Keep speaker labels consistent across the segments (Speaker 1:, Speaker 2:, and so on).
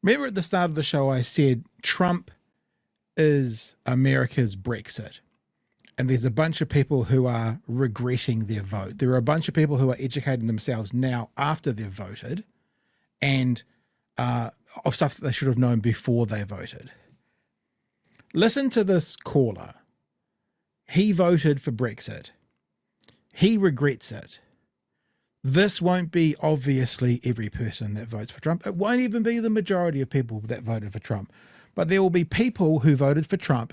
Speaker 1: Remember at the start of the show, I said Trump is America's Brexit. And there's a bunch of people who are regretting their vote. There are a bunch of people who are educating themselves now after they've voted and of stuff that they should have known before they voted. Listen to this caller. He voted for Brexit. He regrets it. This won't be obviously every person that votes for Trump. It won't even be the majority of people that voted for Trump. But there will be people who voted for Trump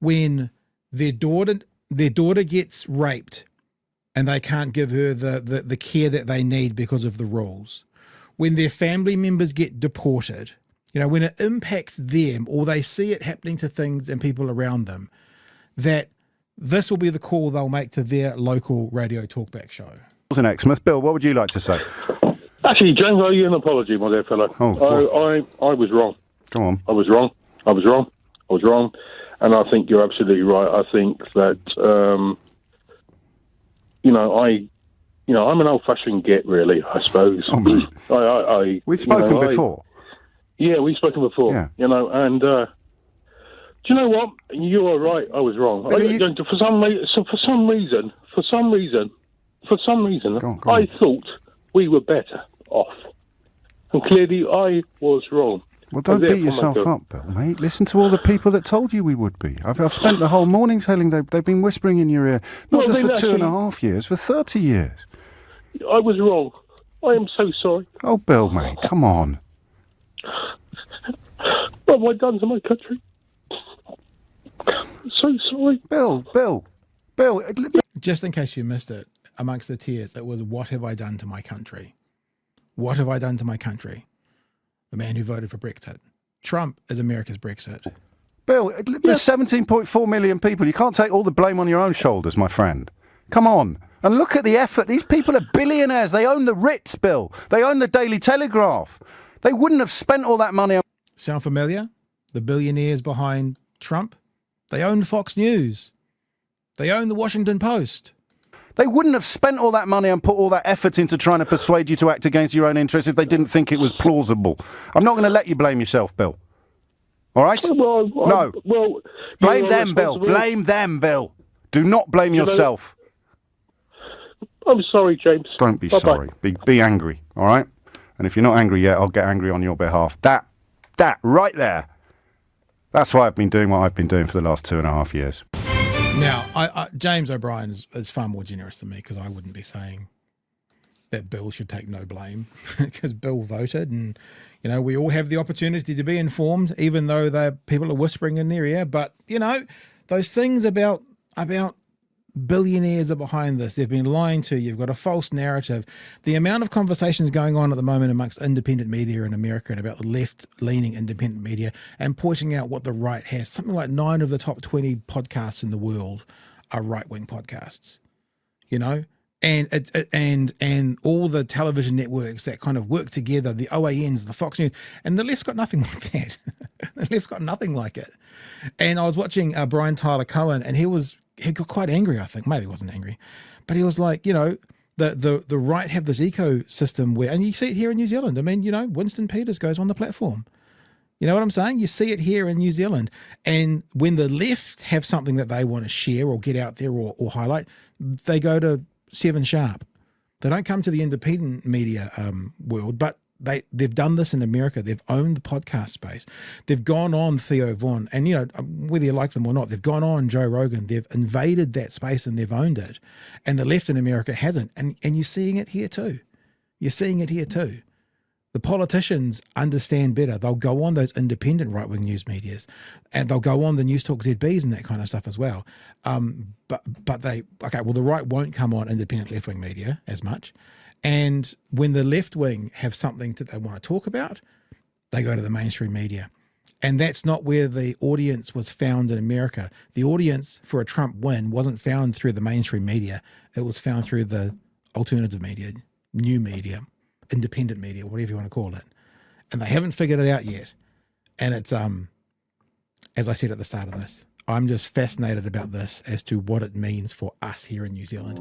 Speaker 1: when their daughter gets raped and they can't give her the care that they need because of the rules. When their family members get deported, when it impacts them or they see it happening to things and people around them, that this will be the call they'll make to their local radio talkback show.
Speaker 2: In Exmouth. Bill, what would you like to say?
Speaker 3: Actually, James, I owe you an apology, my dear fellow. I was wrong.
Speaker 2: Go on.
Speaker 3: I was wrong. And I think you're absolutely right. I think that, I'm an old-fashioned git, really, I suppose.
Speaker 2: We've spoken before.
Speaker 3: We've spoken before. Yeah. And do you know what? You are right. I was wrong. For some reason,
Speaker 2: Go on.
Speaker 3: I thought we were better off. And clearly I was wrong.
Speaker 2: Well, don't beat yourself up, Bill, mate. Listen to all the people that told you we would be. I've spent the whole morning telling them they've been whispering in your ear, not just for 2.5 years, for 30 years.
Speaker 3: I was wrong. I am so sorry.
Speaker 2: Oh, Bill, mate, come on.
Speaker 3: What have I done to my country? So sorry.
Speaker 2: Bill.
Speaker 1: Just in case you missed it, amongst the tears, it was, what have I done to my country? What have I done to my country? The man who voted for Brexit. Trump is America's Brexit.
Speaker 2: Bill, there's 17.4 million people. You can't take all the blame on your own shoulders, my friend. Come on. And look at the effort. These people are billionaires. They own the Ritz, Bill. They own the Daily Telegraph. They wouldn't have spent all that money on...
Speaker 1: Sound familiar? The billionaires behind Trump? They own Fox News. They own the Washington Post.
Speaker 2: They wouldn't have spent all that money and put all that effort into trying to persuade you to act against your own interests if they didn't think it was plausible. I'm not going to let you blame yourself, Bill. All right? No. Blame them, Bill. Blame them, Bill. Do not blame yourself.
Speaker 3: I'm sorry, James.
Speaker 2: Don't be sorry. Be angry, all right? And if you're not angry yet, I'll get angry on your behalf. That right there. That's why I've been doing what I've been doing for the last 2.5 years.
Speaker 1: Now, James O'Brien is far more generous than me, because I wouldn't be saying that Bill should take no blame because Bill voted, and we all have the opportunity to be informed, even though people are whispering in their ear. But those things about billionaires are behind this. They've been lying to you. You've got a false narrative. The amount of conversations going on at the moment amongst independent media in America and about the left-leaning independent media, and pointing out what the right has. Something like 9 of the top 20 podcasts in the world are right-wing podcasts, and all the television networks that kind of work together, the OANs, the Fox News, and the left's got nothing like that. The left's got nothing like it. And I was watching Brian Tyler Cohen, and he got quite angry, I think. Maybe he wasn't angry, but he was like, the right have this ecosystem where, and you see it here in New Zealand. I mean, Winston Peters goes on the platform. You know what I'm saying? You see it here in New Zealand. And when the left have something that they want to share or get out there or highlight, they go to 7 Sharp. They don't come to the independent media world, but they've done this in America. They've owned the podcast space. They've gone on Theo Von, and whether you like them or not, they've gone on Joe Rogan. They've invaded that space and they've owned it. And the left in America hasn't. And you're seeing it here too. The politicians understand better. They'll go on those independent right-wing news medias, and they'll go on the News Talk ZBs and that kind of stuff as well. But the right won't come on independent left-wing media as much. And when the left wing have something that they want to talk about, they go to the mainstream media. And that's not where the audience was found in America. The audience for a Trump win wasn't found through the mainstream media. It was found through the alternative media, new media, independent media, whatever you want to call it. And they haven't figured it out yet. And it's, as I said at the start of this, I'm just fascinated about this as to what it means for us here in New Zealand.